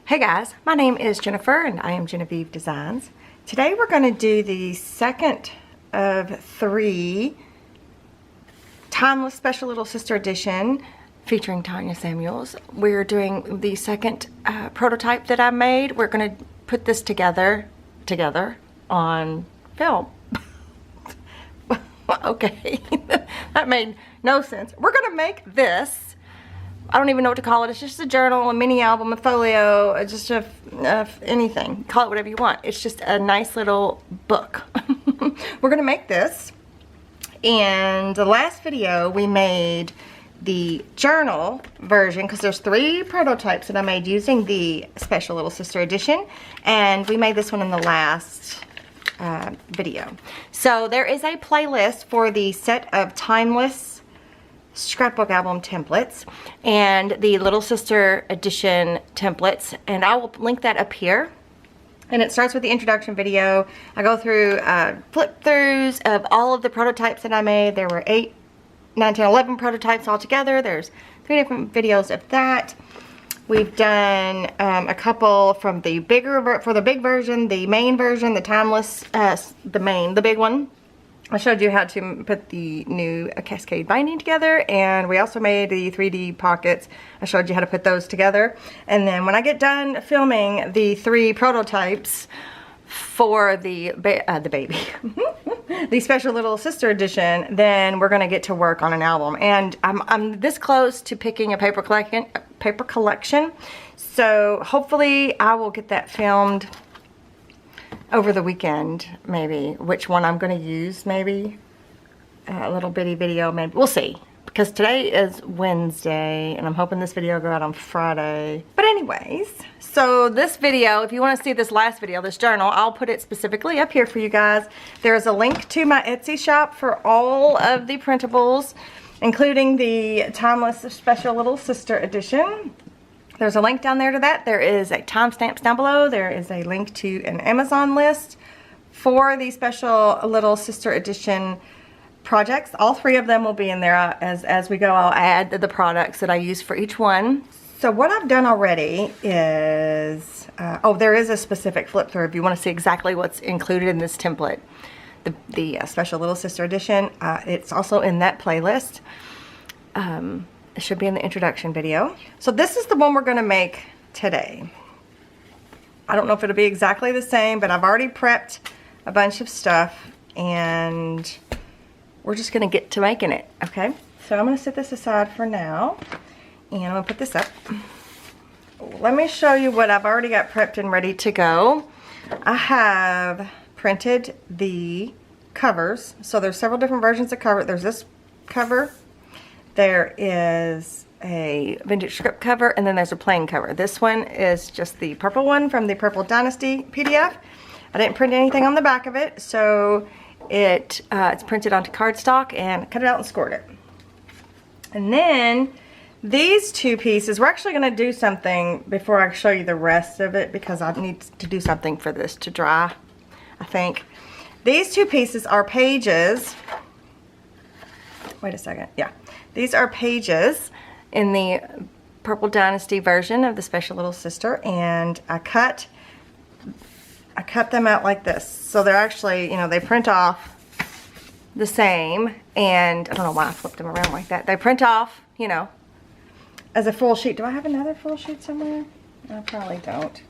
Hey guys, my name is Jennifer and I am Jenofeve Designs. Today we're going to do the second of 3 Timeless Special Little Sister Edition featuring Tanya Samuels. We're doing the second prototype that I made. We're going to put this together on film. Okay, that made no sense. We're going to make this. I don't even know what to call it. It's just a journal, a mini album, a folio, just anything. Call it whatever you want. It's just a nice little book. We're going to make this. And the last video we made the journal version because there's 3 prototypes that I made using the Special Little Sister Edition. And we made this one in the last video. So there is a playlist for the set of timeless scrapbook album templates and the Little Sister Edition templates, and I will link that up here. And it starts with the introduction video. I go through flip throughs of all of the prototypes that I made. There were 8, 9, 10, 11 prototypes altogether. There's 3 different videos of that. We've done a couple from the for the big version, the main version, the timeless, the big one. I showed you how to put the new cascade binding together, and we also made the 3D pockets. I showed you how to put those together. And then when I get done filming the 3 prototypes for the baby, the Special Little Sister Edition, then we're gonna get to work on an album. And I'm this close to picking a paper collection, so hopefully I will get that filmed over the weekend, maybe, which one I'm going to use, maybe a little bitty video, maybe. We'll see, because today is Wednesday and I'm hoping this video will go out on Friday. But anyways, so this video, if you want to see this last video, this journal, I'll put it specifically up here for you guys. There's a link to my Etsy shop for all of the printables, including the Timeless Special Little Sister Edition. There's a link down there to that. There is a timestamp down below. There is a link to an Amazon list for the Special Little Sister Edition projects. All 3 of them will be in there. As we go, I'll add the products that I use for each one. So what I've done already is, oh, there is a specific flip through if you want to see exactly what's included in this template. The Special Little Sister Edition, it's also in that playlist. It should be in the introduction video. So this is the one we're going to make today. I don't know if it'll be exactly the same, but I've already prepped a bunch of stuff and we're just going to get to making it, okay? So I'm going to set this aside for now and I'm going to put this up. Let me show you what I've already got prepped and ready to go. I have printed the covers. So there's several different versions of cover. There's this cover. There is a vintage script cover, and then there's a plain cover. This one is just the purple one from the Purple Dynasty PDF. I didn't print anything on the back of it, so it's printed onto cardstock and cut it out and scored it. And then these 2 pieces, we're actually going to do something before I show you the rest of it because I need to do something for this to dry, I think. These 2 pieces are pages. Wait a second, yeah. These are pages in the Purple Dynasty version of the Special Little Sister, and I cut them out like this. So they're actually, you know, they print off the same, and I don't know why I flipped them around like that. They print off, you know, as a full sheet. Do I have another full sheet somewhere? I probably don't.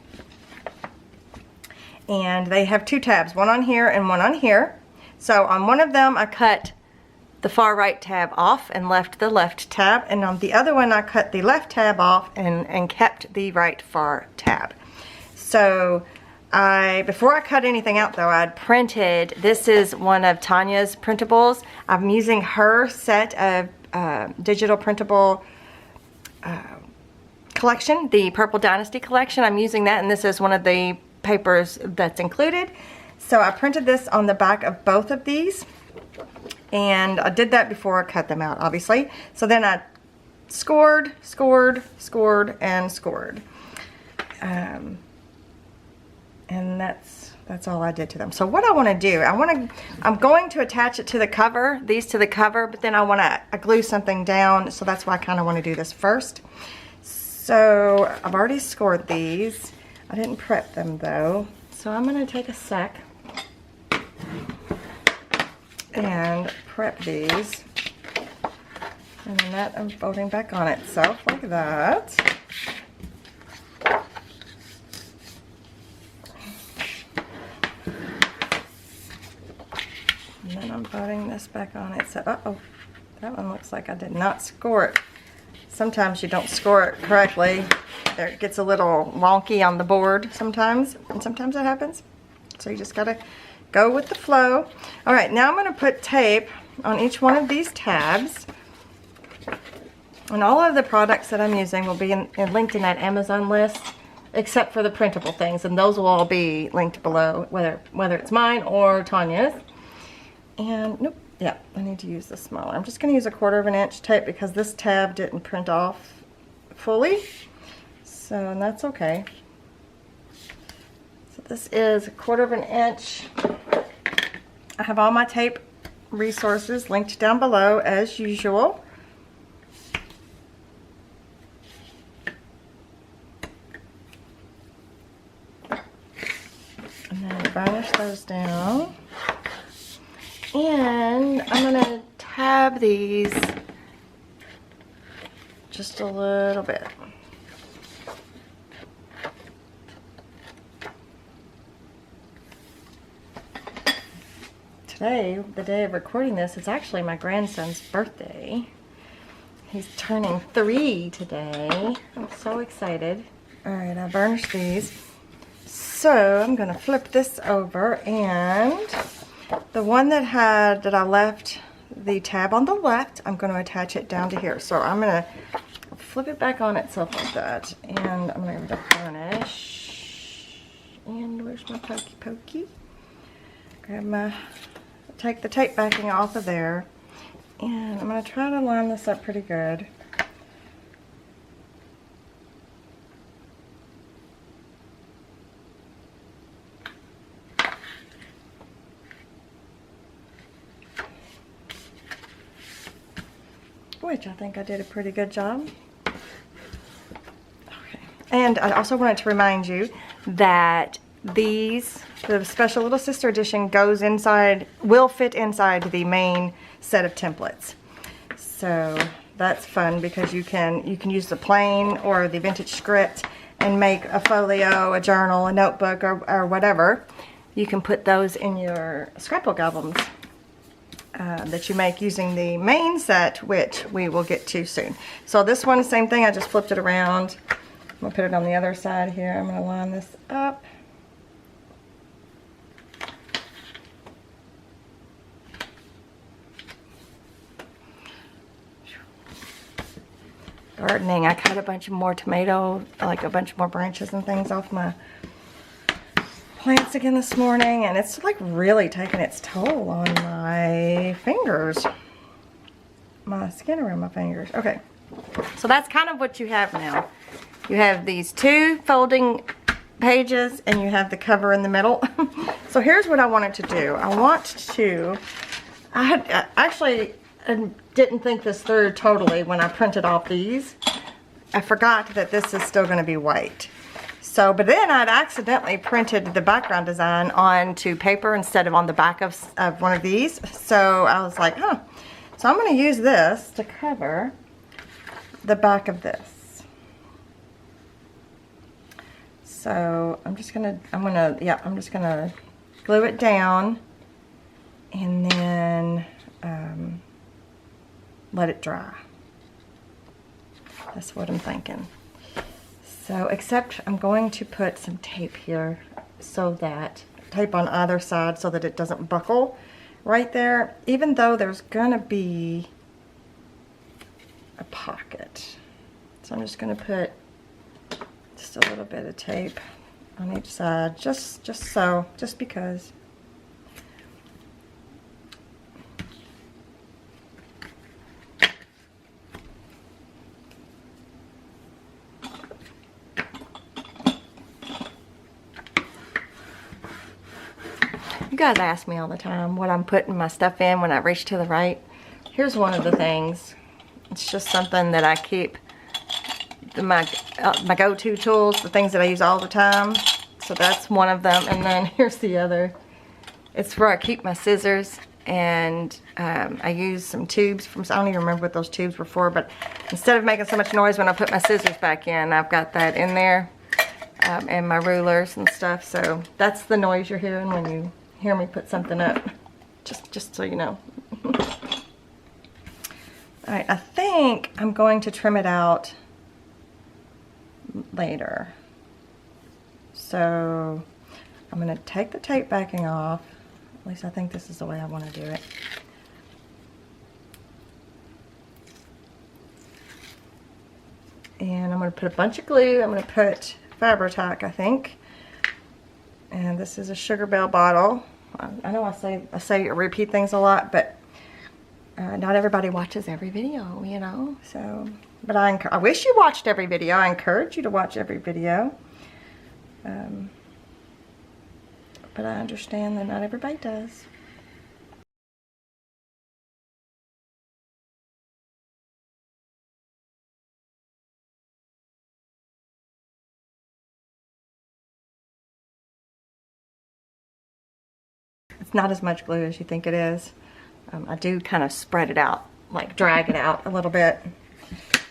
And they have 2 tabs, one on here and one on here. So on one of them I cut the far right tab off and left the left tab, and on the other one I cut the left tab off and kept the right far tab. So before I cut anything out though, I'd printed, this is one of Tanya's printables. I'm using her set of digital printable collection, the Purple Dynasty collection. I'm using that, and this is one of the papers that's included. So I printed this on the back of both of these. And I did that before I cut them out, obviously. So then I scored, and scored. And that's all I did to them. So what I want to do, I'm going to attach it to the cover, these to the cover, but then I want to glue something down. So that's why I kind of want to do this first. So I've already scored these. I didn't prep them though. So I'm going to take a sec and prep these. And then that I'm folding back on itself like that. And then I'm folding this back on it. So, uh-oh, that one looks like I did not score it. Sometimes you don't score it correctly. It gets a little wonky on the board sometimes, and sometimes that happens. So you just gotta go with the flow. All right, now I'm gonna put tape on each one of these tabs. And all of the products that I'm using will be linked in that Amazon list, except for the printable things, and those will all be linked below, whether it's mine or Tanya's. And nope, yeah, I need to use the smaller. I'm just going to use a 1/4 inch tape because this tab didn't print off fully, so and that's okay. So this is a 1/4 inch. I have all my tape resources linked down below as usual. And then varnish those down. And I'm going to tab these just a little bit. Today, the day of recording this, is actually my grandson's birthday. He's turning 3 today. I'm so excited. Alright, I burnished these. So I'm going to flip this over, and the one that I left the tab on the left, I'm going to attach it down to here. So I'm going to flip it back on itself like that, and I'm going to burnish. And where's my pokey? Take the tape backing off of there, and I'm going to try to line this up pretty good. Which I think I did a pretty good job. Okay. And I also wanted to remind you that the special little sister edition goes inside, will fit inside the main set of templates. So that's fun because you can use the plain or the vintage script and make a folio, a journal, a notebook, or whatever. You can put those in your scrapbook albums that you make using the main set, which we will get to soon. So this one, same thing, I just flipped it around. I'm going to put it on the other side here. I'm going to line this up. Gardening, I cut a bunch of more tomato, like a bunch more branches and things off my plants again this morning, and it's like really taking its toll on my fingers, my skin around my fingers. Okay, so that's kind of what you have now. You have these 2 folding pages and you have the cover in the middle. So here's what I wanted to do. I actually didn't think this through totally when I printed off these. I forgot that this is still going to be white. So, but then I'd accidentally printed the background design onto paper instead of on the back of one of these. So I was like, huh. So I'm going to use this to cover the back of this. So I'm just going to glue it down and then let it dry. That's what I'm thinking. So, except I'm going to put some tape here so that, tape on either side so that it doesn't buckle right there, even though there's gonna be a pocket. So I'm just gonna put just a little bit of tape on each side, just because. You guys ask me all the time what I'm putting my stuff in when I reach to the right. Here's one of the things. It's just something that I keep my go-to tools, the things that I use all the time. So that's one of them. And then here's the other. It's where I keep my scissors, and I use some tubes from, I don't even remember what those tubes were for, but instead of making so much noise when I put my scissors back in, I've got that in there, and my rulers and stuff. So that's the noise you're hearing when you hear me put something up, just so you know. All right, I think I'm going to trim it out later. So I'm going to take the tape backing off. At least I think this is the way I want to do it. And I'm going to put a bunch of glue. I'm going to put Fabri-Tac, I think. And this is a Sugar Bell bottle. I know I repeat things a lot, but not everybody watches every video, you know. So, but I wish you watched every video. I encourage you to watch every video. But I understand that not everybody does. It's not as much glue as you think it is. I do kind of spread it out, like drag it out a little bit.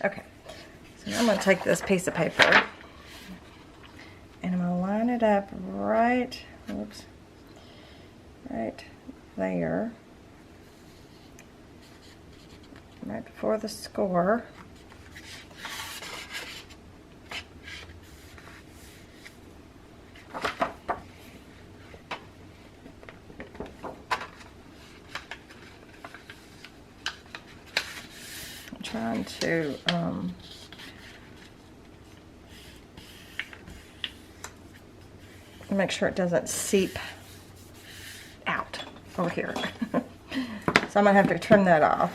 Okay, so now I'm going to take this piece of paper and I'm going to line it up right, oops, right there, right before the score. Trying to make sure it doesn't seep out over here. So I'm gonna have to trim that off.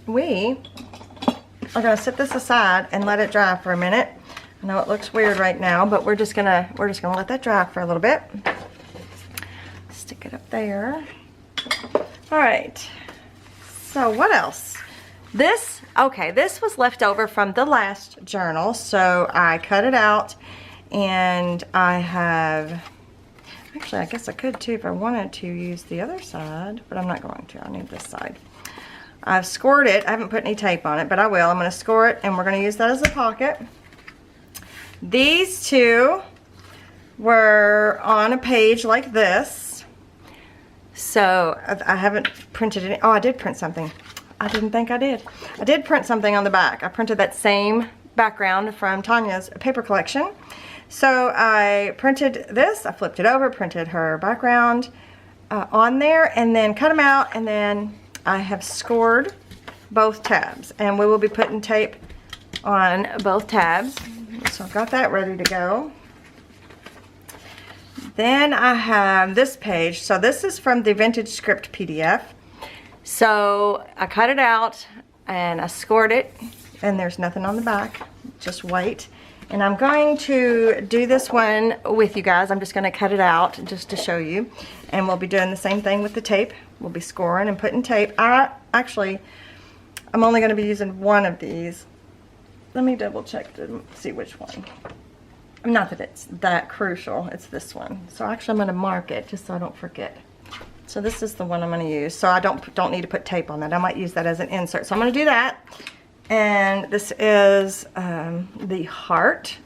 We are going to set this aside and let it dry for a minute. I know it looks weird right now, but we're just gonna let that dry for a little bit. Stick it up there. All right. So what else? This was left over from the last journal, so I cut it out, and I have. Actually, I guess I could too if I wanted to use the other side, but I'm not going to. I need this side. I've scored it. I haven't put any tape on it, but I will. I'm going to score it, and we're going to use that as a pocket. These two were on a page like this. So I haven't printed any. Oh, I did print something. I didn't think I did. I did print something on the back. I printed that same background from Tanya's paper collection. So I printed this. I flipped it over, printed her background on there, and then cut them out, and then I have scored both tabs, and we will be putting tape on both tabs. So I've got that ready to go. Then I have this page. So this is from the Vintage Script PDF. So I cut it out and I scored it, and there's nothing on the back, just white. And I'm going to do this one with you guys. I'm just going to cut it out just to show you. And we'll be doing the same thing with the tape. We'll be scoring and putting tape. I'm only going to be using one of these. Let me double check to see which one. Not that it's that crucial. It's this one. So actually I'm going to mark it just so I don't forget. So this is the one I'm going to use. So I don't need to put tape on that. I might use that as an insert. So I'm going to do that. And this is the heart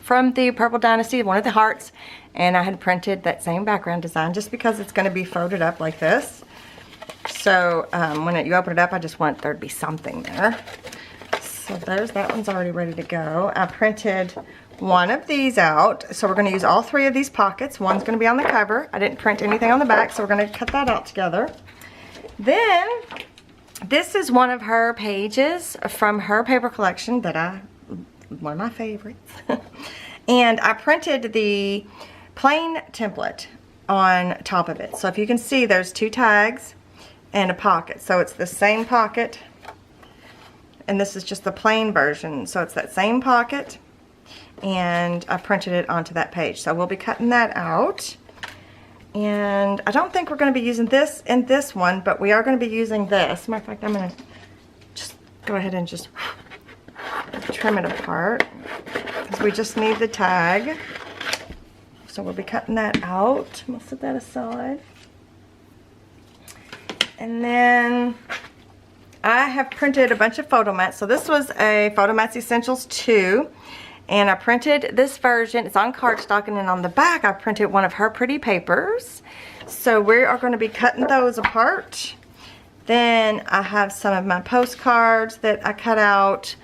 from the Purple Dynasty, one of the hearts. And I had printed that same background design just because it's going to be folded up like this. So when you open it up, I just want there to be something there. So that one's already ready to go. I printed one of these out. So we're going to use all three of these pockets. One's going to be on the cover. I didn't print anything on the back, so we're going to cut that out together. Then this is one of her pages from her paper collection that one of my favorites. And I printed the plain template on top of it. So if you can see, there's two tags and a pocket. So it's the same pocket and this is just the plain version. So it's that same pocket, and I printed it onto that page. So we'll be cutting that out. And I don't think we're going to be using this in this one, but we are going to be using this. Matter of fact, I'm going to just go ahead and just trim it apart, because we just need the tag. So we'll be cutting that out. We'll set that aside. And then I have printed a bunch of photo mats. So this was a Photo Mats Essentials 2. And I printed this version. It's on cardstock, and then on the back I printed one of her pretty papers. So we are going to be cutting those apart. Then I have some of my postcards that I cut out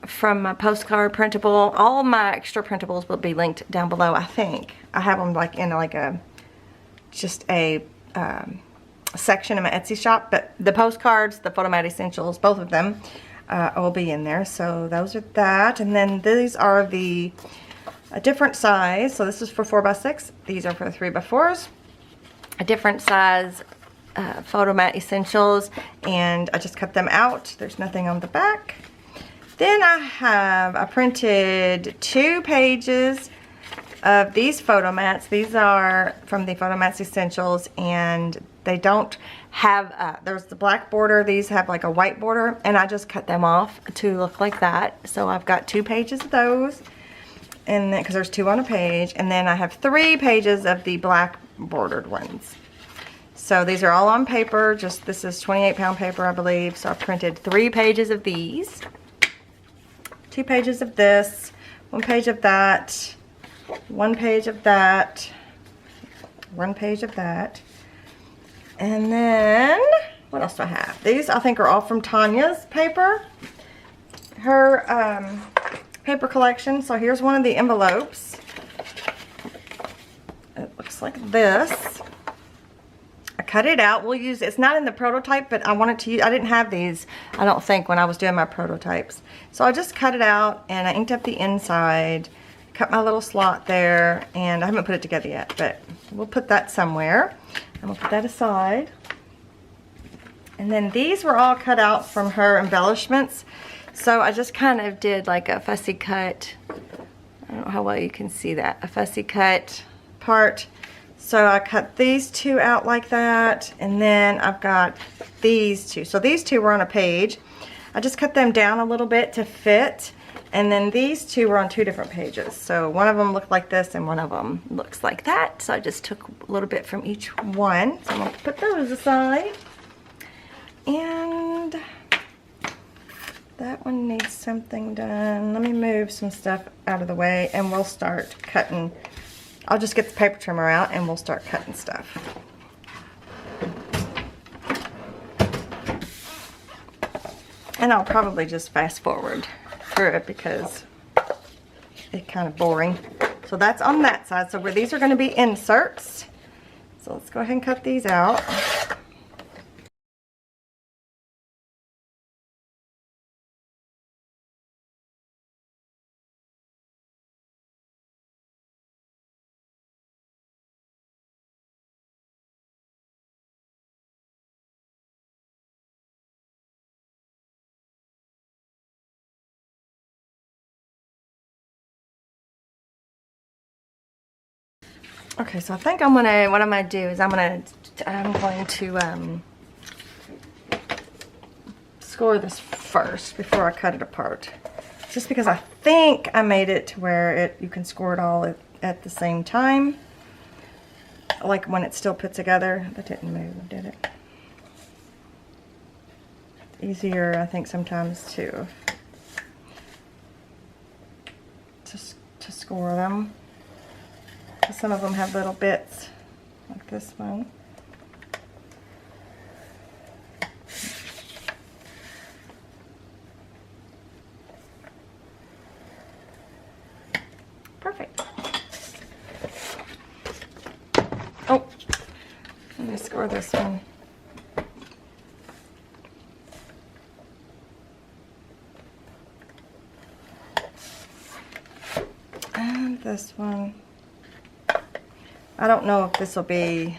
from my postcard printable. All my extra printables will be linked down below, I think. I have them like in like a section in my Etsy shop, but the postcards, the Photo Mat Essentials, both of them will be in there. So those are that. And then these are the a different size. So this is for 4x6. These are for 3x4s. A different size Photo Mat Essentials, and I just cut them out. There's nothing on the back. Then I printed 2 pages of these photo mats. These are from the Photo Mats Essentials, and they don't have, there's the black border. These have like a white border, and I just cut them off to look like that. So I've got 2 pages of those, and then, because there's 2 on a page, and then I have 3 pages of the black bordered ones. So these are all on paper. Just, this is 28-pound paper, I believe. So I printed 3 pages of these, 2 pages of this, 1 page of that, 1 page of that, 1 page of that. And then, what else do I have? These, I think, are all from Tanya's paper. Her paper collection. So here's one of the envelopes. It looks like this. I cut it out. We'll use, it's not in the prototype, but I wanted to use, I didn't have these, I don't think, when I was doing my prototypes. So I just cut it out, and I inked up the inside, cut my little slot there, and I haven't put it together yet, but we'll put that somewhere. And we'll put that aside. And then these were all cut out from her embellishments. So I just kind of did like a fussy cut. I don't know how well you can see that. A fussy cut part. So I cut these 2 out like that. And then I've got these 2. So these 2 were on a page. I just cut them down a little bit to fit. And then these 2 were on 2 different pages. So one of them looked like this, and one of them looks like that. So I just took a little bit from each one. So I'm going to put those aside. And that one needs something done. Let me move some stuff out of the way, and we'll start cutting. I'll just get the paper trimmer out, and we'll start cutting stuff. And I'll probably just fast forward through it because it's kind of boring. So that's on that side. So where these are going to be inserts. So let's go ahead and cut these out. Okay, so I think what I'm gonna do is I'm going to score this first before I cut it apart. Just because I think I made it to where you can score it all at the same time. Like when it's still put together. That didn't move, did it? It's easier, I think, sometimes to score them. Some of them have little bits, like this one. Perfect. Oh, let me score this one. And this one. I don't know if this will be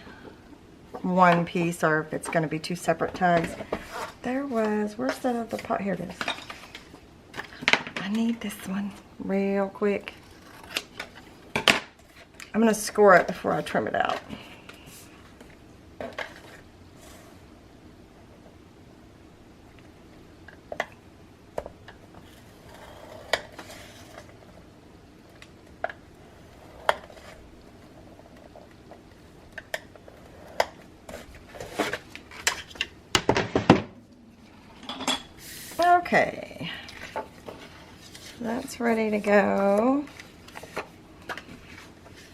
one piece or if it's going to be 2 separate tags. Where's that other part? Here it is. need this one real quick. I'm gonna score it before I trim it out. Okay, that's ready to go.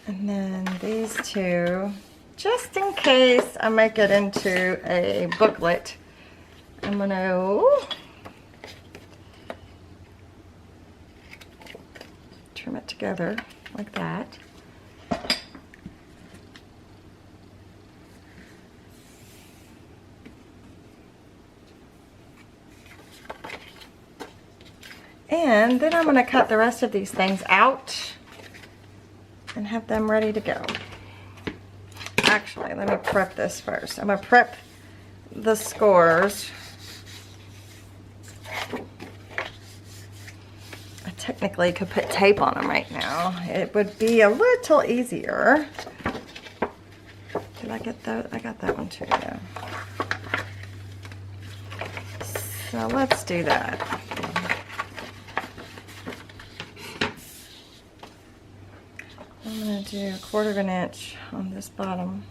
And then these two, just in case I make it into a booklet, I'm gonna trim it together like that. And then I'm going to cut the rest of these things out and have them ready to go. Actually, let me prep this first. I'm going to prep the scores. I technically could put tape on them right now. It would be a little easier. Did I get that? I got that one too, yeah. So let's do that. I'm going to do 1/4 of an inch on this bottom.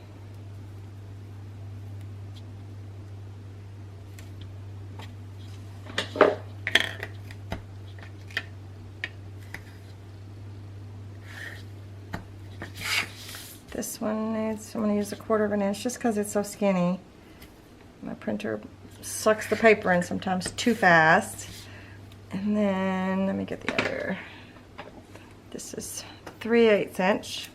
This one needs, I'm going to use 1/4 of an inch just because it's so skinny. My printer sucks the paper in sometimes too fast. And then let me get the other. This is 3/8 inch.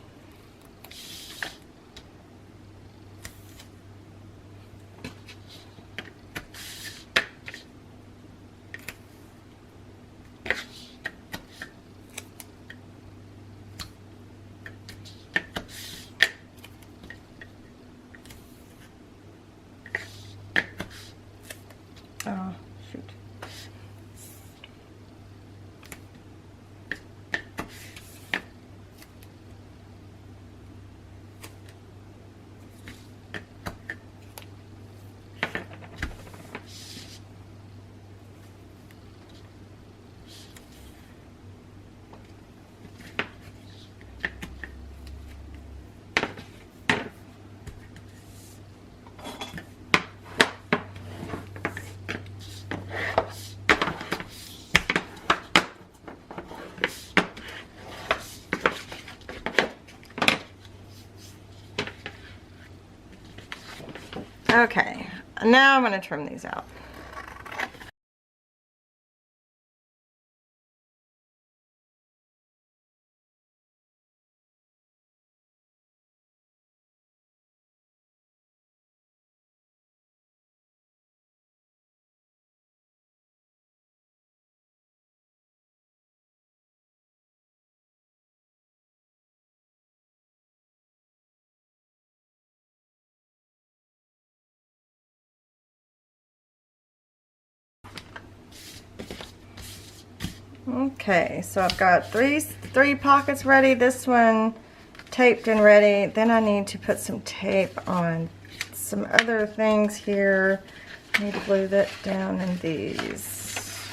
Oh, shoot. Okay, now I'm going to trim these out. Okay, so I've got three pockets ready. This one taped and ready. Then I need to put some tape on some other things here. I need to glue that down in these.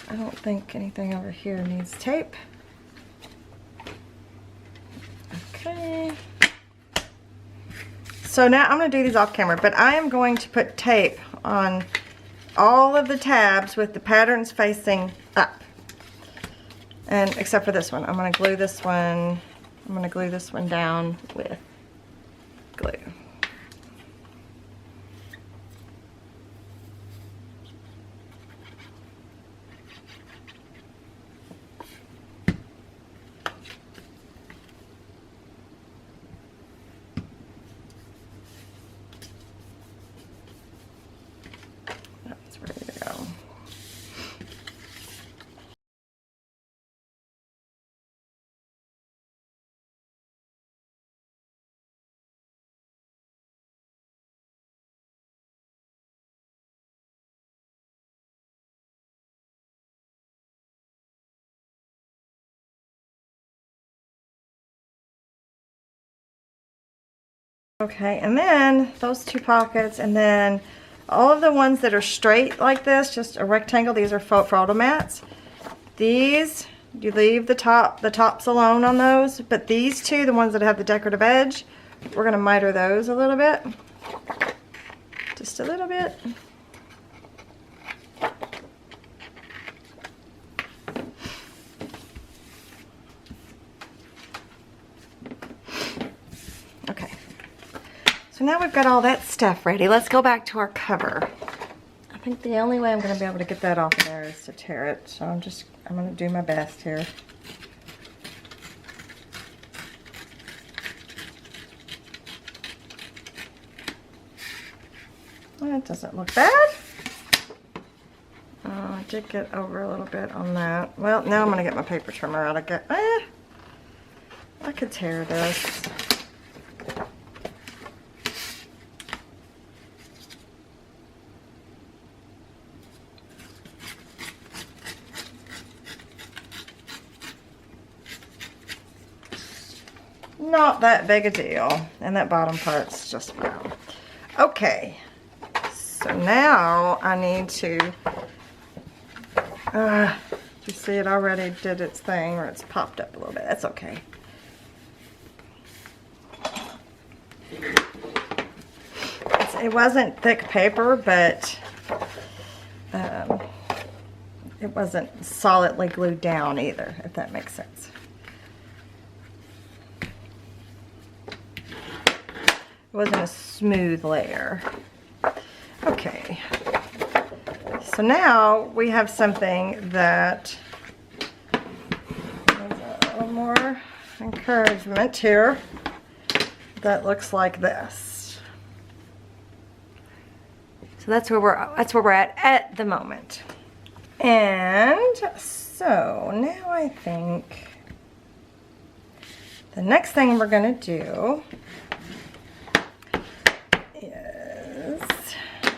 I don't think anything over here needs tape. Okay. So now I'm going to do these off camera, but I am going to put tape on all of the tabs with the patterns facing up. And except for this one, I'm going to glue this one. I'm going to glue this one down with glue. Okay, and then those 2 pockets, and then all of the ones that are straight like this, just a rectangle, these are photo mats. These, you leave the tops alone on those, but these 2, the ones that have the decorative edge, we're gonna miter those a little bit. Just a little bit. Okay. So now we've got all that stuff ready. Let's go back to our cover. I think the only way I'm going to be able to get that off of there is to tear it. So I'm going to do my best here. That doesn't look bad. Oh, I did get over a little bit on that. Well, now I'm going to get my paper trimmer out. I could tear this. Not that big a deal. And that bottom part's just brown. Okay. So now I need to, you see it already did its thing, or it's popped up a little bit. That's okay. It wasn't thick paper, but it wasn't solidly glued down either, if that makes sense. It wasn't a smooth layer. Okay, so now we have something that needs a little more encouragement here. That looks like this. So that's where we're at the moment. And so now I think the next thing we're going to do is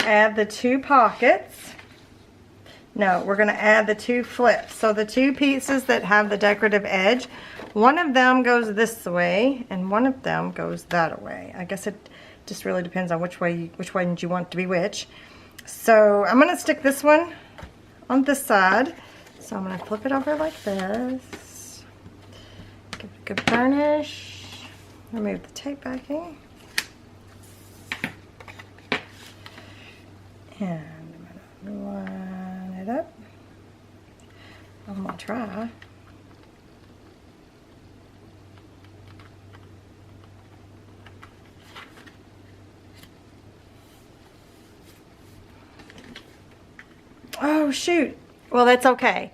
add the 2 pockets. No, we're going to add the 2 flips. So the 2 pieces that have the decorative edge, one of them goes this way and one of them goes that way. I guess it just really depends on which one you want to be which. So I'm going to stick this one on this side. So I'm going to flip it over like this. Give it a good burnish. Remove the tape backing. And I'm going to line it up. I'm going to try. Oh shoot. Well, that's okay.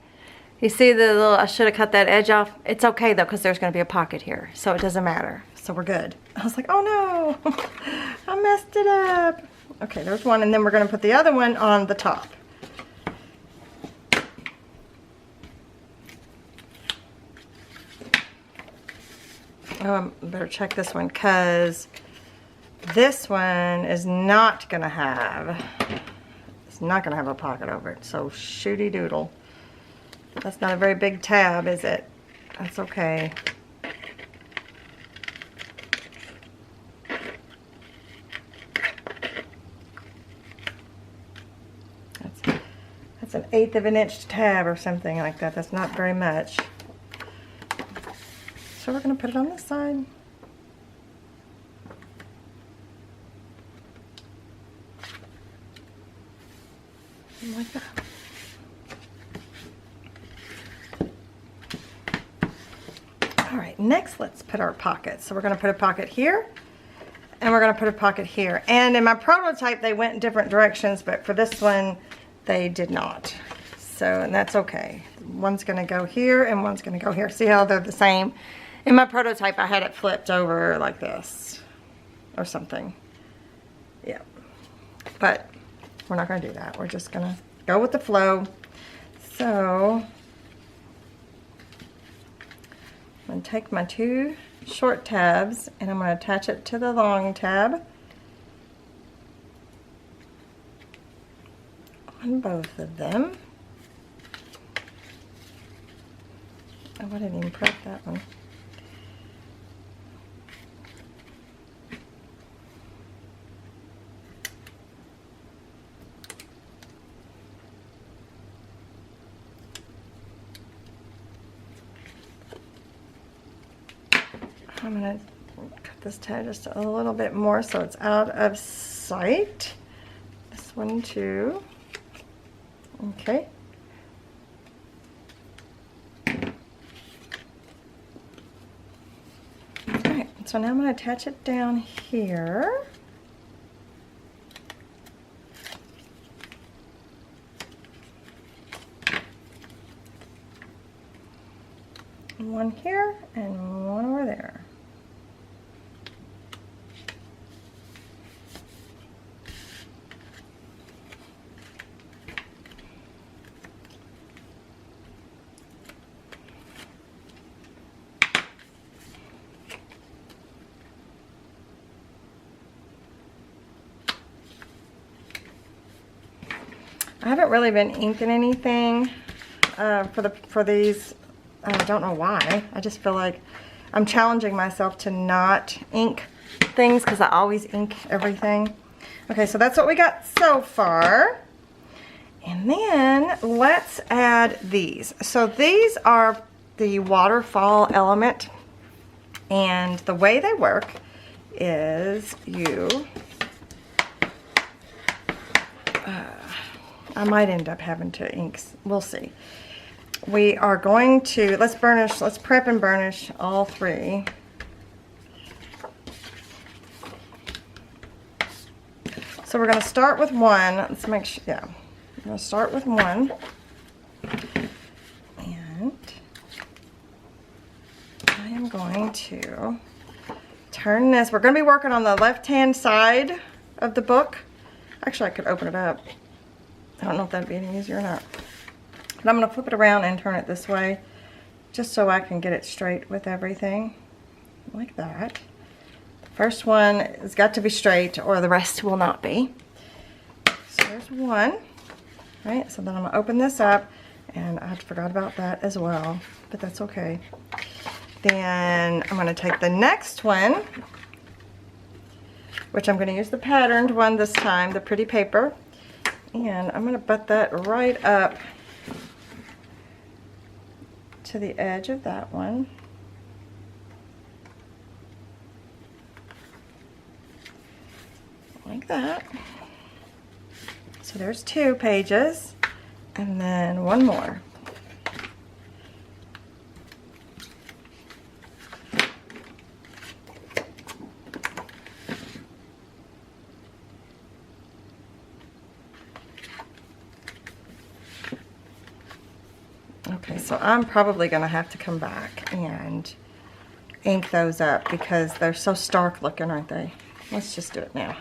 You see the little, I should have cut that edge off. It's okay though, because there's going to be a pocket here. So it doesn't matter. So we're good. I was like, oh no. I messed it up. Okay, there's one, and then we're going to put the other one on the top. Oh, I better check this one, because this one is not going to have, it's not going to have a pocket over it. So shooty doodle. That's not a very big tab, is it? That's okay. That's an 1/8 of an inch tab or something like that. That's not very much. So we're going to put it on this side. Like that. Alright, next let's put our pockets. So we're going to put a pocket here, and we're going to put a pocket here. And in my prototype they went in different directions, but for this one they did not. So, and that's okay. One's going to go here and one's going to go here. See how they're the same? In my prototype I had it flipped over like this or something. Yeah. But we're not going to do that. We're just going to go with the flow. So I'm going to take my 2 short tabs and I'm going to attach it to the long tab on both of them. Oh, I didn't even prep that one. I'm gonna cut this tab just a little bit more so it's out of sight. This one too. Okay. Alright, so now I'm going to attach it down here. One here and one over there. I haven't really been inking anything for these. I don't know why. I just feel like I'm challenging myself to not ink things because I always ink everything. Okay, so that's what we got so far. And then let's add these. So these are the Waterfall element. And the way they work is I might end up having to ink. We'll see. We are going to, let's prep and burnish all three. So we're going to start with one. Let's make sure, yeah. I'm going to start with one. And I am going to turn this. We're going to be working on the left-hand side of the book. Actually, I could open it up. I don't know if that'd be any easier or not. But I'm going to flip it around and turn it this way just so I can get it straight with everything like that. The first one has got to be straight or the rest will not be. So there's one. Right, so then I'm going to open this up and I forgot about that as well, but that's okay. Then I'm going to take the next one, which I'm going to use the patterned one this time, the pretty paper. And I'm going to butt that right up to the edge of that one. Like that. So there's 2 pages. And then one more. Okay, so I'm probably going to have to come back and ink those up because they're so stark looking, aren't they? Let's just do it now.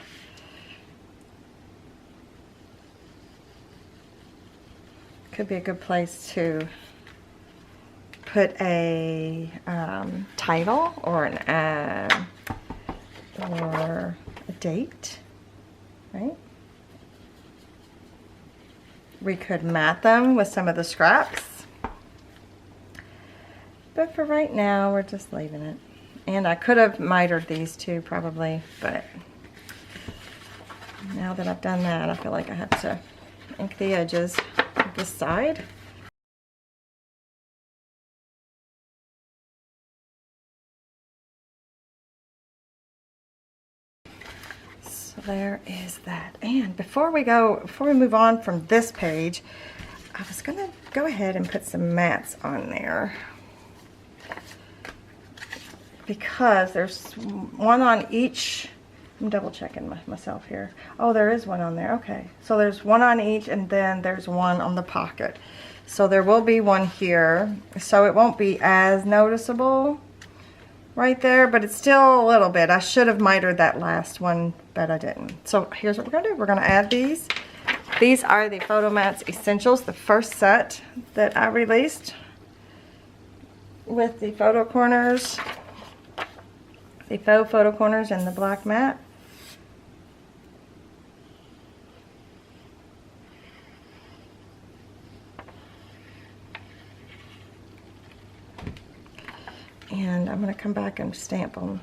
Could be a good place to put a title or or a date, right? We could mat them with some of the scraps. But for right now, we're just leaving it. And I could have mitered these too, probably, but now that I've done that, I feel like I have to ink the edges of this side. So there is that. And before we move on from this page, I was gonna go ahead and put some mats on there, because there's one on each. I'm double checking myself here. Oh, there is one on there. Okay, so there's one on each and then there's one on the pocket. So there will be one here. So it won't be as noticeable right there, but it's still a little bit. I should have mitered that last one, but I didn't. So here's what we're gonna do. We're gonna add these. These are the Photomats Essentials, the first set that I released with the photo corners. The faux photo corners and the black mat. And I'm going to come back and stamp them.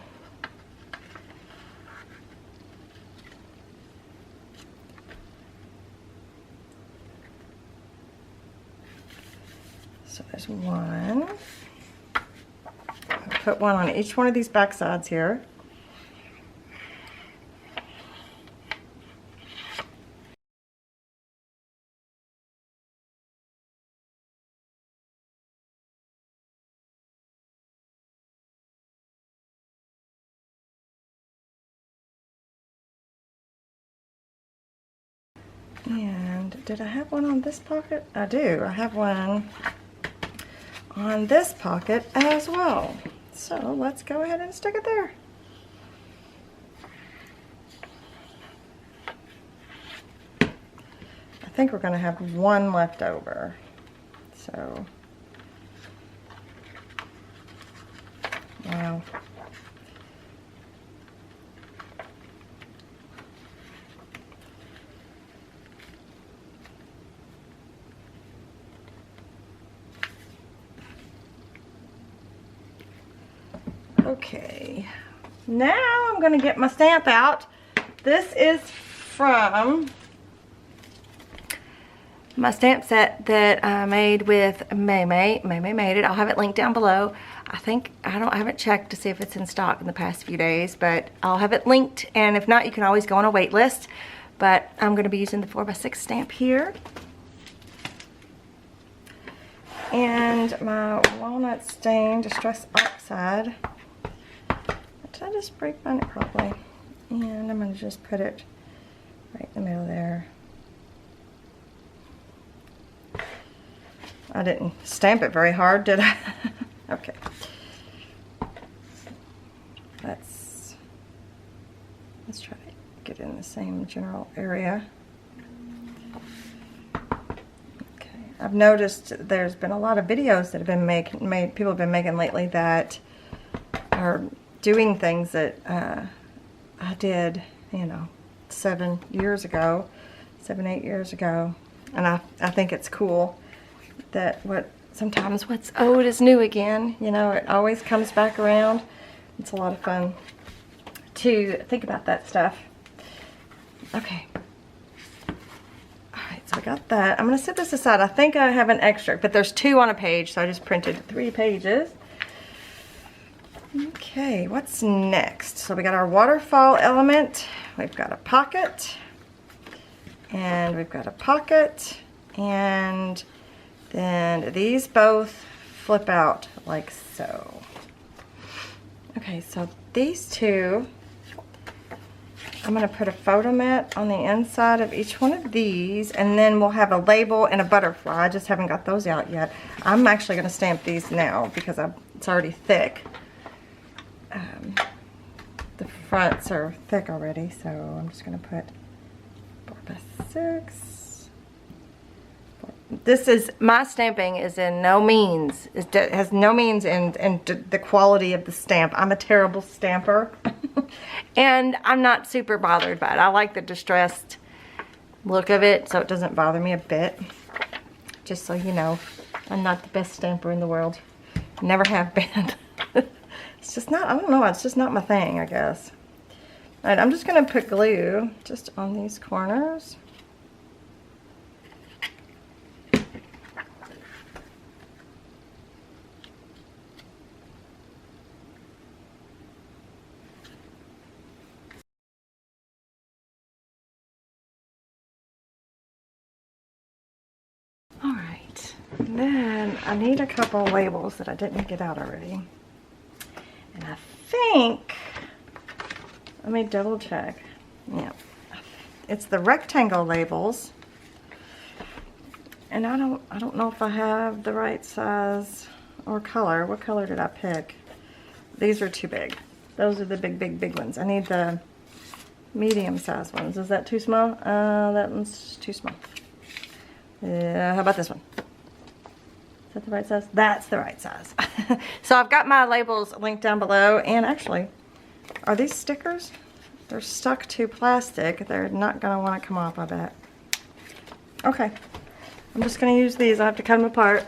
So there's one. put one on each one of these back sides here. And did I have one on this pocket? I do. I have one on this pocket as well. So let's go ahead and stick it there. I think we're going to have one left over. So, wow. Okay, now I'm going to get my stamp out. This is from my stamp set that I made with May. May made it. I'll have it linked down below. I haven't checked to see if it's in stock in the past few days, but I'll have it linked, and if not, you can always go on a wait list. But I'm going to be using the 4x6 stamp here. And my walnut stain distress oxide. Did I just spray paint it properly? And I'm going to just put it right in the middle there. I didn't stamp it very hard, did I? Okay. Let's try to get in the same general area. Okay. I've noticed there's been a lot of videos that have been people have been making lately that are doing things that I did, you know, 7, 8 years ago. And I think it's cool that sometimes what's old is new again. You know, it always comes back around. It's a lot of fun to think about that stuff. Okay. Alright, so I got that. I'm going to set this aside. I think I have an extra, but there's 2 on a page, so I just printed 3 pages. Okay, what's next? So we got our waterfall element. We've got a pocket. And we've got a pocket. And then these both flip out like so. Okay, so these 2, I'm going to put a photo mat on the inside of each one of these, and then we'll have a label and a butterfly. I just haven't got those out yet. I'm actually going to stamp these now because it's already thick. The fronts are thick already, so I'm just going to put 4x6. This is, my stamping is in no means, has no means in the quality of the stamp. I'm a terrible stamper. And I'm not super bothered by it. I like the distressed look of it, so it doesn't bother me a bit. Just so you know, I'm not the best stamper in the world. Never have been. It's just not, I don't know, it's just not my thing, I guess. Alright, I'm just going to put glue just on these corners. Alright, then I need a couple labels that I didn't get out already. And I think, let me double check. Yeah, it's the rectangle labels. And I don't know if I have the right size or color. What color did I pick? These are too big. Those are the big ones. I need the medium size ones. Is that too small? That one's too small. How about this one? Is that the right size? That's the right size. So I've got my labels linked down below. And actually, are these stickers? They're stuck to plastic. They're not going to want to come off, I bet. Okay. I'm just going to use these. I have to cut them apart.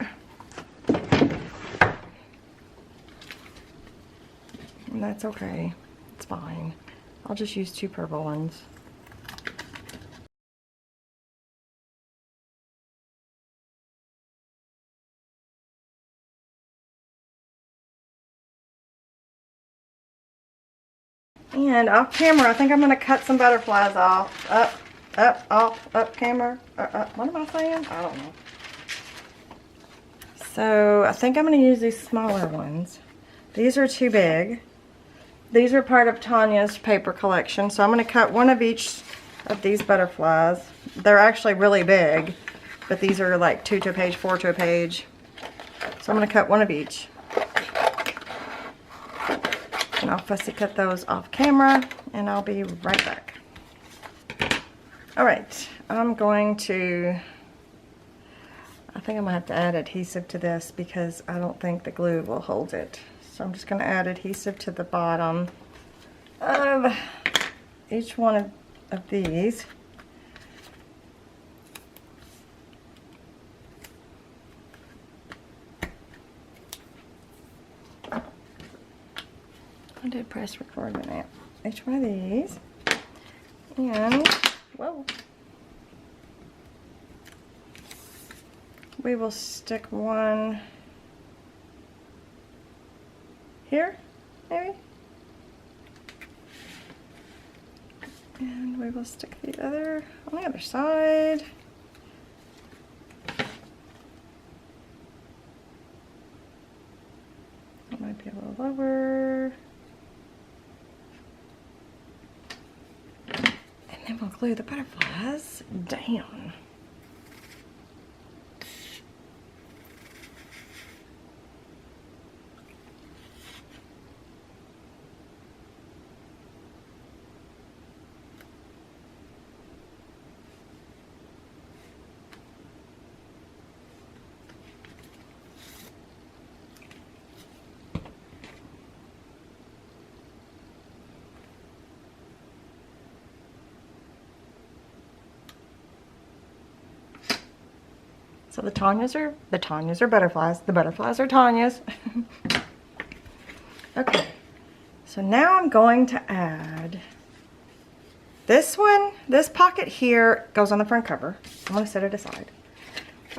And that's okay. It's fine. I'll just use 2 purple ones. And off camera, I think I'm going to cut some butterflies off. Up, camera. What am I saying? I don't know. So I think I'm going to use these smaller ones. These are too big. These are part of Tanya's paper collection. So I'm going to cut one of each of these butterflies. They're actually really big, but these are like 2 to a page, 4 to a page. So I'm going to cut one of each. And I'll fussy cut those off camera, and I'll be right back. Alright, I'm going to, I think I'm going to have to add adhesive to this because I don't think the glue will hold it. So I'm just going to add adhesive to the bottom of each one of these. I did press record on that. Each one of these. And, whoa. We will stick one here, maybe. And we will stick the other on the other side. It might be a little lower. And we'll glue the butterflies down. So the Tanyas are butterflies. The butterflies are Tanyas. Okay. So now I'm going to add this one. This pocket here goes on the front cover. I'm going to set it aside.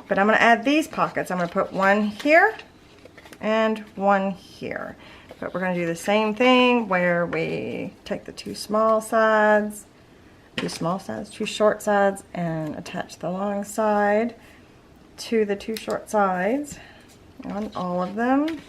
But I'm going to add these pockets. I'm going to put one here and one here. But we're going to do the same thing where we take the two short sides, and attach the long side to the two short sides on all of them.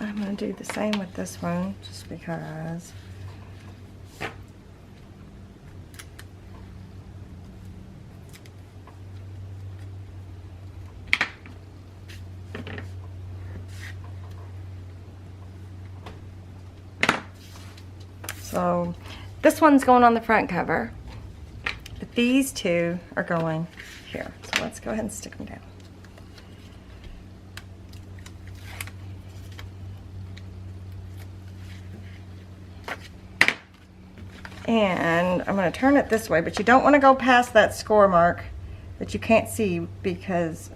I'm going to do the same with this one just because so this one's going on the front cover, but these two are going here. So let's go ahead and stick them down. And I'm going to turn it this way, but you don't want to go past that score mark that you can't see because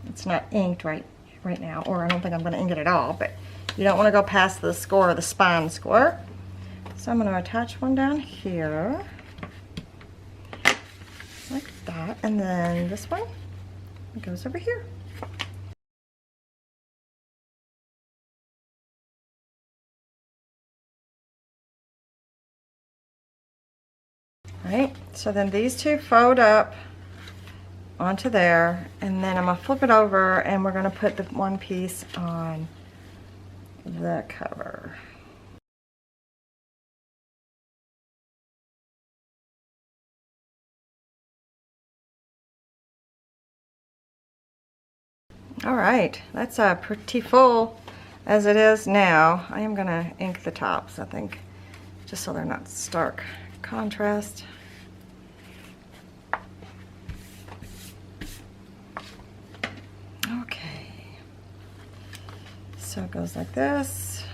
it's not inked right now, or I don't think I'm going to ink it at all, but you don't want to go past the score, the spine score. So I'm going to attach one down here, like that, and then this one goes over here. Right, so then these two fold up onto there, and then I'm going to flip it over and we're going to put the one piece on the cover. Alright, that's pretty full as it is now. I am going to ink the tops, I think, just so they're not stark contrast. Okay, so it goes like this,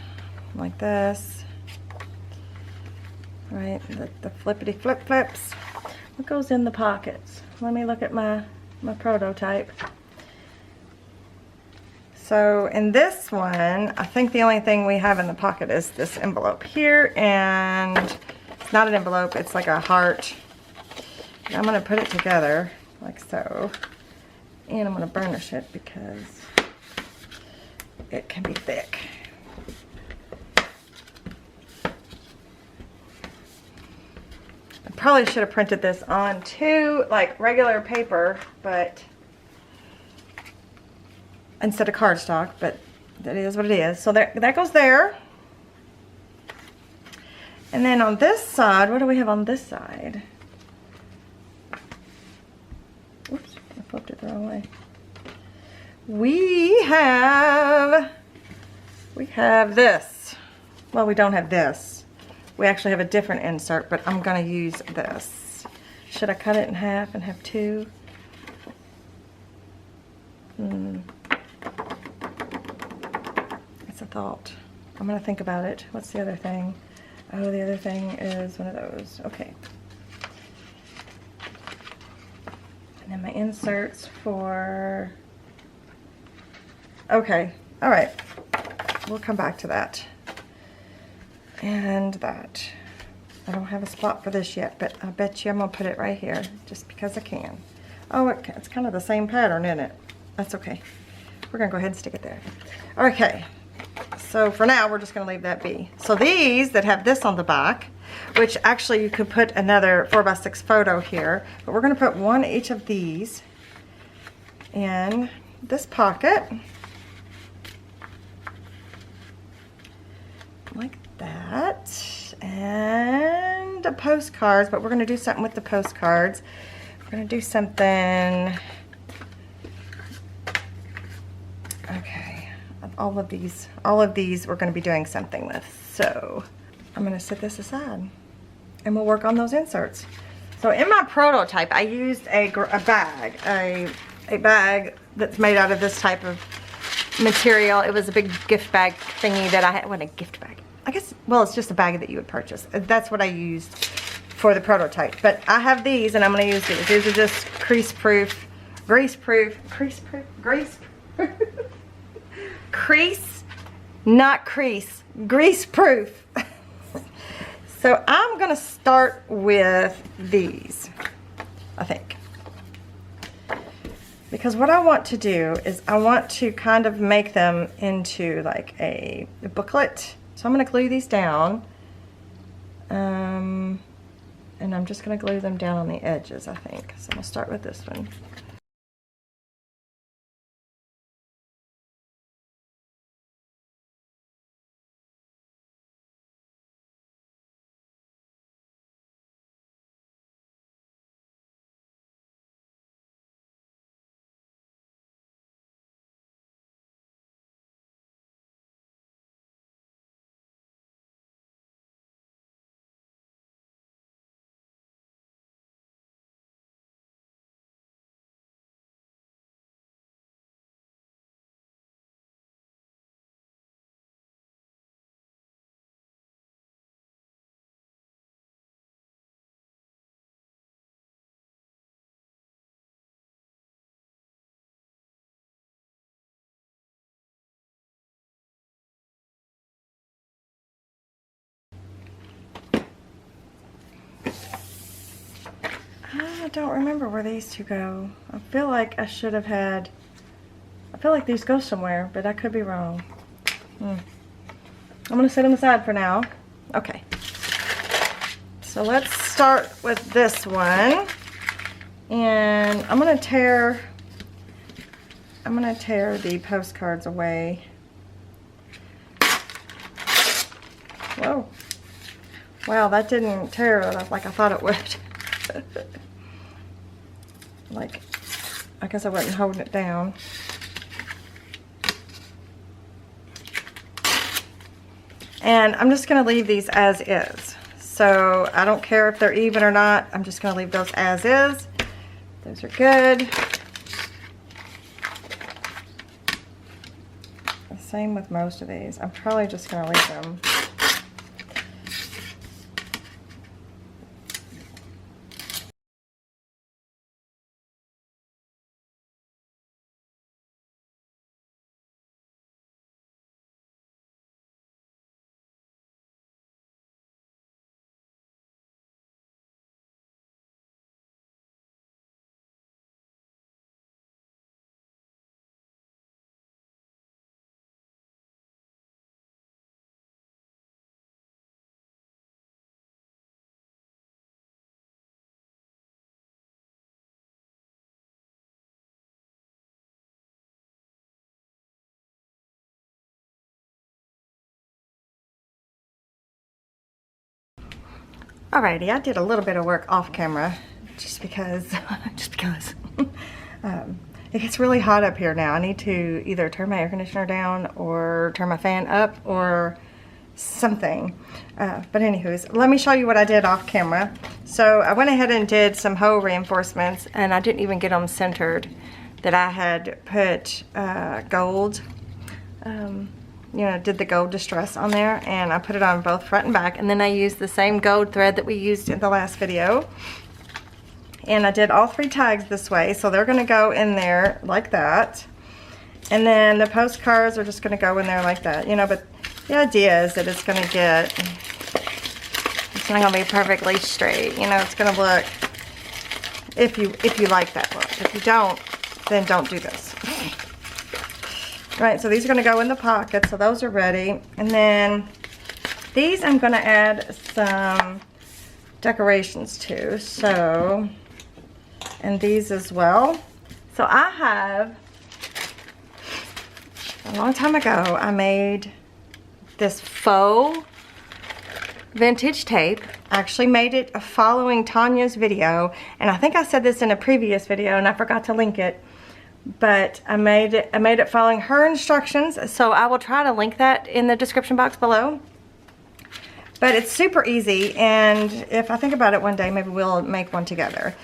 right? The flippity flips. What goes in the pockets? Let me look at my my prototype. So in this one, I think the only thing we have in the pocket is this envelope here, and it's not an envelope, it's like a heart. I'm going to put it together like so, and I'm going to burnish it because it can be thick. I probably should have printed this onto like regular paper, but instead of cardstock, but that is what it is. So there, that goes there. And then on this side, what do we have on this side? Oops, I flipped it the wrong way. We have this. Well, we don't have this. We actually have a different insert, but I'm gonna use this. Should I cut it in half and have two? It's a thought. I'm gonna think about it. What's the other thing? Oh, the other thing is one of those. Okay. And then my inserts for... Okay, all right. We'll come back to that. And that. I don't have a spot for this yet, but I bet you I'm gonna put it right here just because I can. Oh, it's kind of the same pattern, isn't it? That's okay. We're gonna go ahead and stick it there. Okay, so for now, we're just gonna leave that be. So these that have this on the back, which actually you could put another 4x6 photo here, but we're gonna put one each of these in this pocket. Like that. And the postcards, but we're going to do something with the postcards. We're going to do something. Okay. All of these we're going to be doing something with. So I'm going to set this aside and we'll work on those inserts. So in my prototype, I used a bag that's made out of this type of material. It was a big gift bag thingy that I had. What, a gift bag? I guess, well, it's just a bag that you would purchase. That's what I used for the prototype. But I have these and I'm going to use these. These are just crease-proof, grease-proof, grease-proof, crease, not crease, grease-proof. So I'm going to start with these, I think. Because what I want to do is I want to kind of make them into like a booklet. So I'm going to glue these down. And I'm just going to glue them down on the edges, I think. So I'm going to start with this one. I don't remember where these two go. I feel like I should have had, I feel like these go somewhere, but I could be wrong. I'm going to set them aside for now. Okay. So let's start with this one. And I'm going to tear the postcards away. Whoa. Wow, that didn't tear it up like I thought it would. Like, I guess I wasn't holding it down. And I'm just going to leave these as is. So I don't care if they're even or not. I'm just going to leave those as is. Those are good. The same with most of these. I'm probably just going to leave them. Alrighty, I did a little bit of work off camera, just because, it gets really hot up here now. I need to either turn my air conditioner down or turn my fan up or something. But anywho's, let me show you what I did off camera. So I went ahead and did some hoe reinforcements, and I didn't even get them centered. That I had put gold, you know, did the gold distress on there, and I put it on both front and back, and then I used the same gold thread that we used in the last video. And I did all 3 tags this way, so they're going to go in there like that. And then the postcards are just going to go in there like that, you know, but the idea is that it's going to get, it's not going to be perfectly straight, you know, it's going to look, if you like that look. If you don't, then don't do this. Right, so these are going to go in the pocket, so those are ready. And then these I'm going to add some decorations to, so, and these as well. So I have, a long time ago, I made this faux vintage tape. I actually made it following Tanya's video, and I think I said this in a previous video and I forgot to link it, but I made it following her instructions, so I will try to link that in the description box below. But it's super easy, and if I think about it one day, maybe we'll make one together,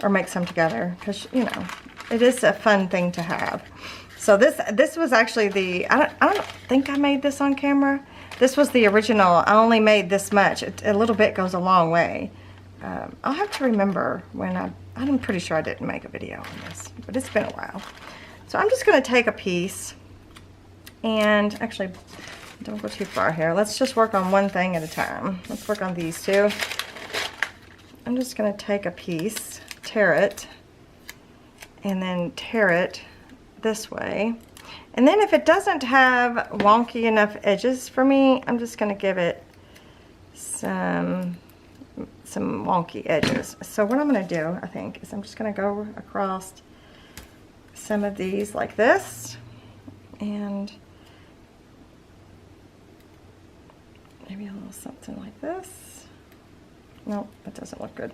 or make some together, because, you know, it is a fun thing to have. So this was actually the, I don't think I made this on camera. This was the original. I only made this much. A little bit goes a long way. I'll have to remember when I'm pretty sure I didn't make a video on this, but it's been a while. So I'm just going to take a piece, and actually, don't go too far here. Let's just work on one thing at a time. Let's work on these two. I'm just going to take a piece, tear it, and then tear it this way. And then if it doesn't have wonky enough edges for me, I'm just going to give it some wonky edges. So what I'm going to do, I think, is I'm just going to go across some of these like this, and maybe a little something like this. Nope, that doesn't look good.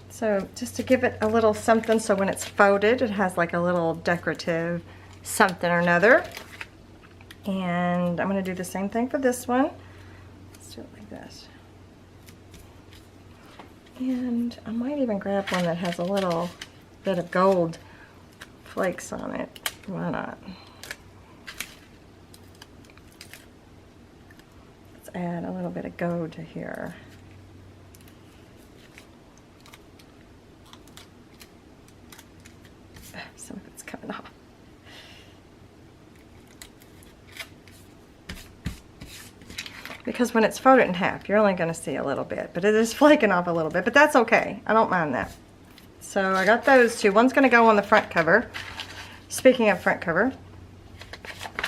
So just to give it a little something, so when it's folded, it has like a little decorative something or another. And I'm going to do the same thing for this one. Let's do it like this. And I might even grab one that has a little bit of gold flakes on it. Why not? Let's add a little bit of gold to here. Some of it's coming off. Because when it's folded in half, you're only going to see a little bit, but it is flaking off a little bit, but that's okay. I don't mind that. So I got those two. One's going to go on the front cover. Speaking of front cover,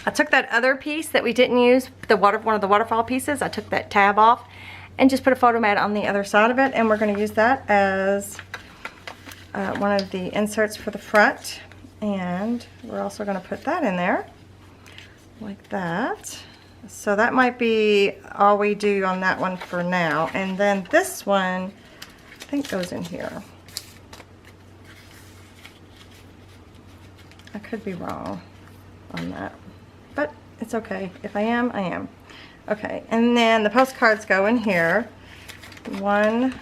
I took that other piece that we didn't use, one of the waterfall pieces. I took that tab off and just put a photo mat on the other side of it, and we're going to use that as one of the inserts for the front. And we're also going to put that in there like that. So that might be all we do on that one for now. And then this one, I think, goes in here. I could be wrong on that, but it's okay. If I am, I am. Okay, and then the postcards go in here. One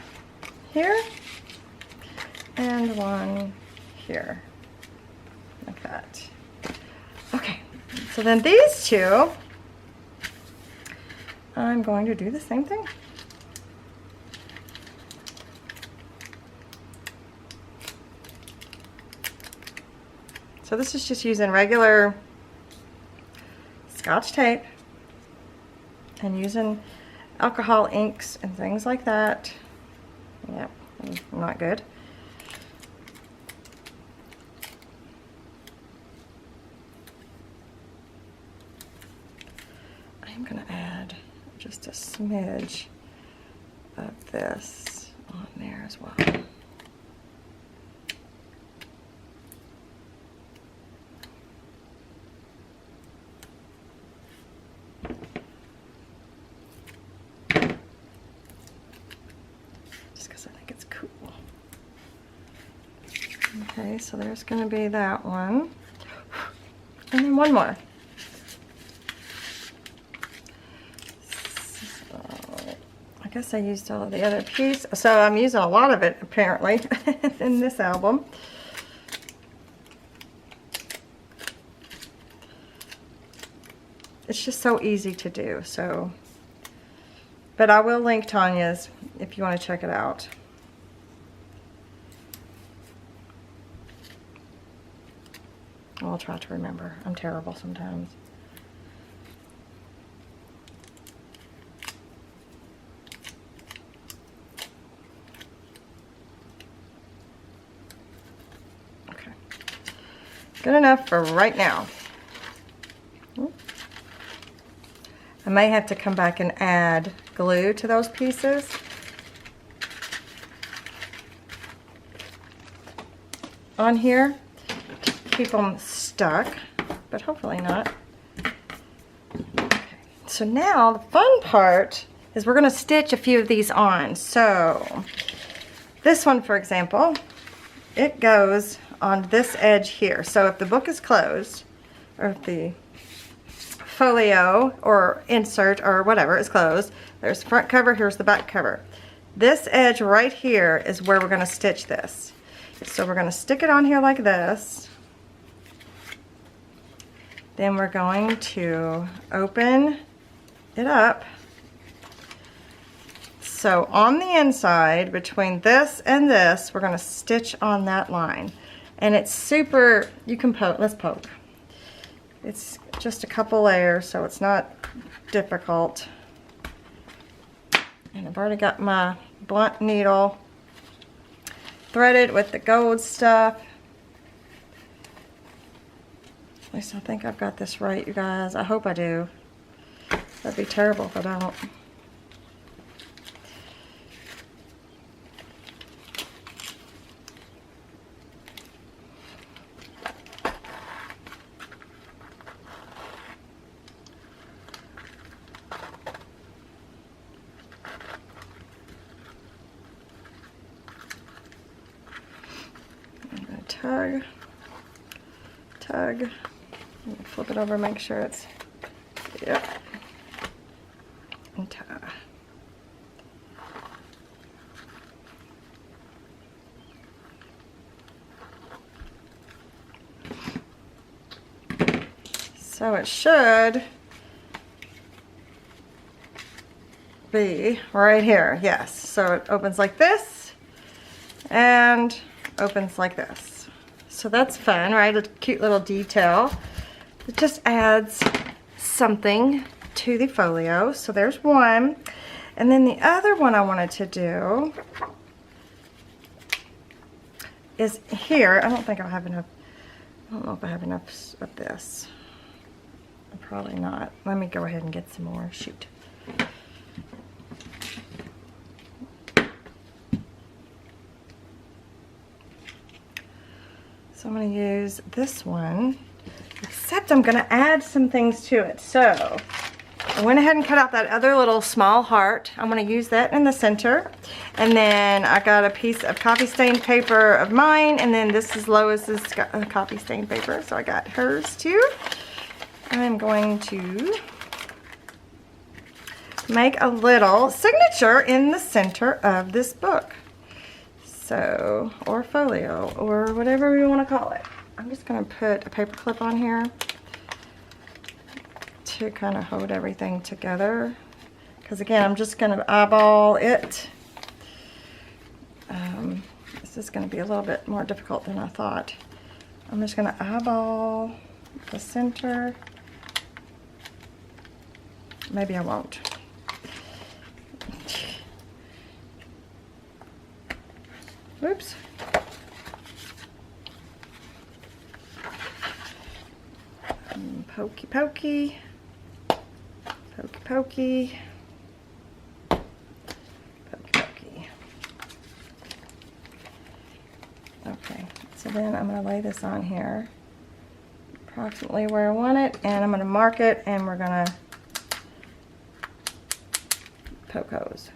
here and one here. Like that. Okay, so then these two, I'm going to do the same thing. So this is just using regular Scotch tape and using alcohol inks and things like that. Yep, not good. I'm going to add just a smidge of this on there as well. Okay, so there's going to be that one. And then one more. So, I guess I used all of the other piece. So I'm using a lot of it, apparently, in this album. It's just so easy to do, so. But I will link Tanya's if you want to check it out. I'll try to remember. I'm terrible sometimes. Okay. Good enough for right now. I may have to come back and add glue to those pieces. On here. Keep them stuck, but hopefully not. Okay. So now the fun part is we're going to stitch a few of these on. So this one, for example, it goes on this edge here. So if the book is closed, or if the folio or insert or whatever is closed, there's the front cover, here's the back cover. This edge right here is where we're going to stitch this. So we're going to stick it on here like this. Then we're going to open it up. So on the inside, between this and this, we're going to stitch on that line. And it's super, you can poke, let's poke. It's just a couple layers, so it's not difficult. And I've already got my blunt needle threaded with the gold stuff. At least I think I've got this right, you guys. I hope I do. That'd be terrible if I don't. I'm going to tug, tug. Flip it over, make sure it's, yep, and tie. So it should be right here, yes. So it opens like this and opens like this. So that's fun, right? A cute little detail. It just adds something to the folio. So there's one. And then the other one I wanted to do is here. I don't think I'll have enough. I don't know if I have enough of this. Probably not. Let me go ahead and get some more. Shoot. So I'm going to use this one. Except I'm going to add some things to it. So I went ahead and cut out that other little small heart. I'm going to use that in the center. And then I got a piece of copy stained paper of mine. And then this is Lois's copy stained paper. So I got hers too. I'm going to make a little signature in the center of this book. So, or folio, or whatever you want to call it. I'm just going to put a paper clip on here to kind of hold everything together. Because again, I'm just going to eyeball it. This is going to be a little bit more difficult than I thought. I'm just going to eyeball the center. Maybe I won't. Oops. Pokey pokey. Pokey pokey. Pokey pokey. Okay, so then I'm going to lay this on here approximately where I want it, and I'm going to mark it, and we're going to poke holes.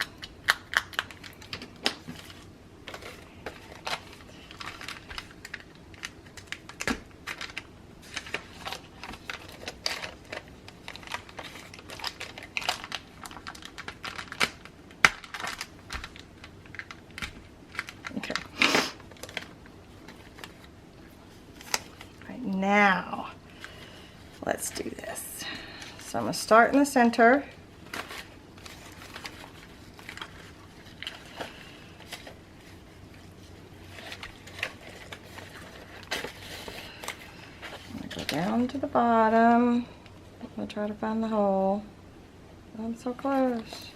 gonna start in the center. Go down to the bottom. I'll try to find the hole. I'm so close.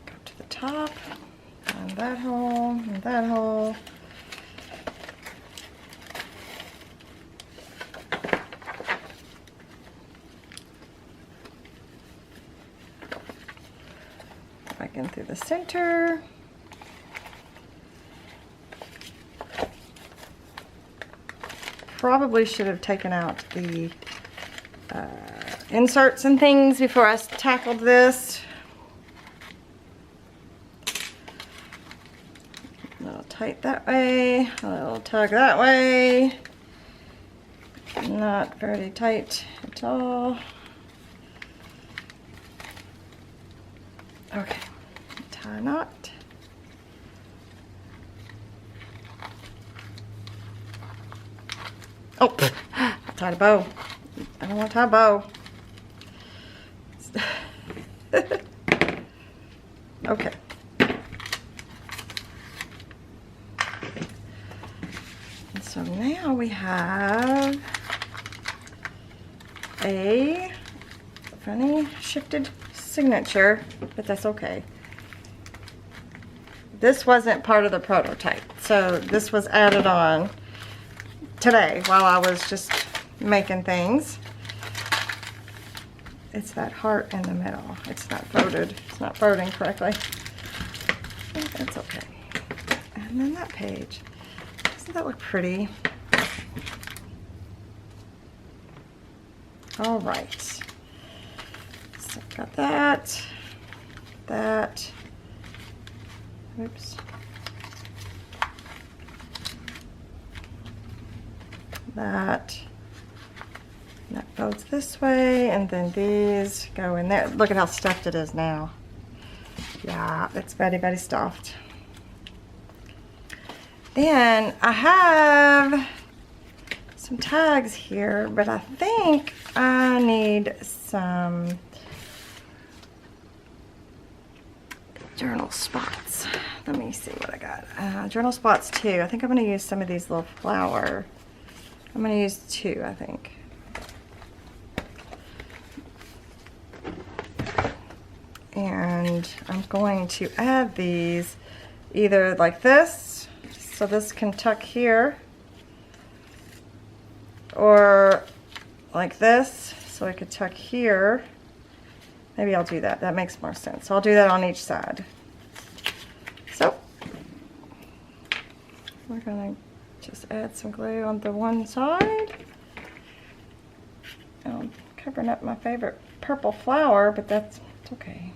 Go to the top, find that hole, and that hole. Back in through the center. Probably should have taken out the inserts and things before I tackled this. A little tight that way, a little tug that way. Not very tight at all. Okay, tie a knot. Oh, I tied a bow. I don't want to tie a bow. Okay. And so now we have a funny shifted signature, but that's okay. This wasn't part of the prototype, so this was added on today while I was just making things. It's that heart in the middle. It's not folded. It's not folding correctly. That's okay. And then that page. Doesn't that look pretty? All right. So I've got that. That. Oops. That folds this way, and then these go in there. Look at how stuffed it is now. Yeah, it's very, very stuffed. Then I have some tags here, but I think I need some journal spots. Let me see what I got. Journal spots too. I think I'm going to use some of these little flower. I'm going to use 2, I think. And I'm going to add these either like this, so this can tuck here, or like this, so it could tuck here. Maybe I'll do that. That makes more sense. So I'll do that on each side. So we're going to just add some glue on the one side. I'm covering up my favorite purple flower, but it's okay.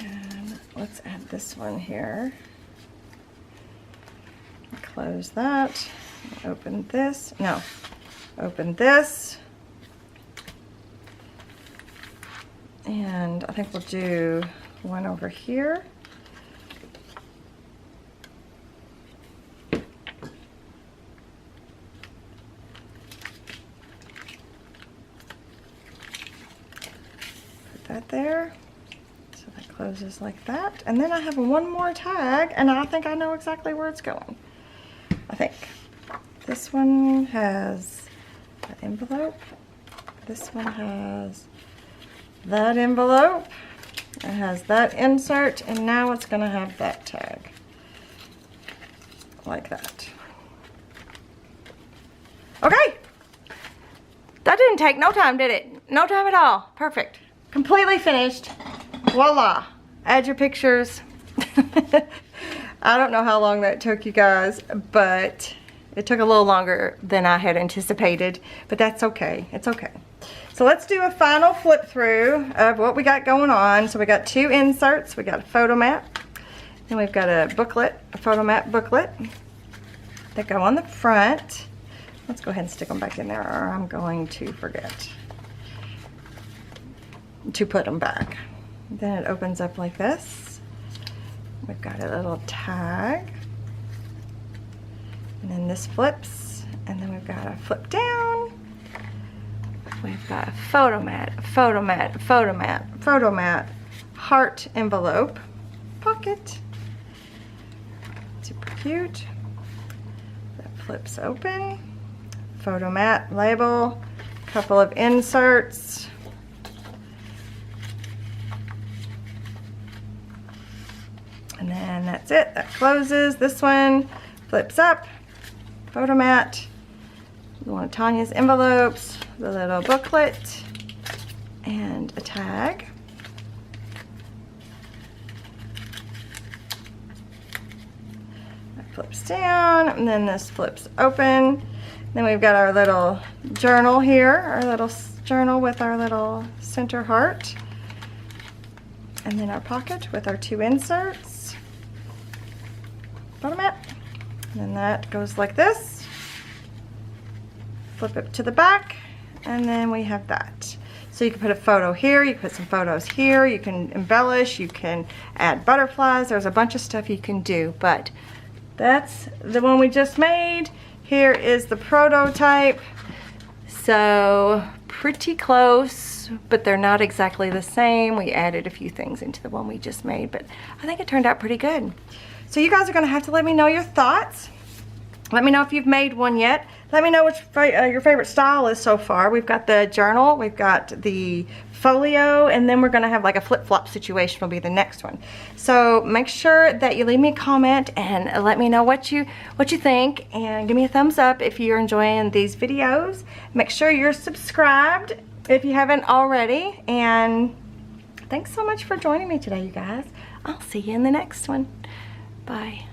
And let's add this one here. Close that. Open this. No. Open this. And I think we'll do one over here. Put that there. So that closes like that. And then I have one more tag, and I think I know exactly where it's going. I think. This one has an envelope. This one has that envelope. It has that insert, and now it's going to have that tag. Like that. Okay. That didn't take no time, did it? No time at all. Perfect. Completely finished. Voila. Add your pictures. I don't know how long that took, you guys, but it took a little longer than I had anticipated, but that's okay. It's okay. So let's do a final flip through of what we got going on. So we got 2 inserts. We got a photo mat, and we've got a booklet, a photo mat booklet that go on the front. Let's go ahead and stick them back in there, or I'm going to forget. to put them back. Then it opens up like this. We've got a little tag. And then this flips. And then we've got a flip down. We've got a photo mat, photo mat, photo mat, photo mat, heart envelope, pocket. Super cute. That flips open. Photo mat, label, couple of inserts. And then that's it, that closes. This one flips up, photo mat, one of Tanya's envelopes, the little booklet, and a tag. That flips down, and then this flips open. Then we've got our little journal here, our little journal with our little center heart. And then our pocket with our 2 inserts. Bottom it. And then that goes like this. Flip it to the back, and then we have that. So you can put a photo here, you can put some photos here, you can embellish, you can add butterflies. There's a bunch of stuff you can do, but that's the one we just made. Here is the prototype. So pretty close, but they're not exactly the same. We added a few things into the one we just made, but I think it turned out pretty good. So you guys are gonna have to let me know your thoughts. Let me know if you've made one yet. Let me know which your favorite style is so far. We've got the journal, we've got the folio, and then we're gonna have like a flip-flop situation will be the next one. So make sure that you leave me a comment and let me know what you think, and give me a thumbs up if you're enjoying these videos. Make sure you're subscribed if you haven't already, and thanks so much for joining me today, you guys. I'll see you in the next one. Bye.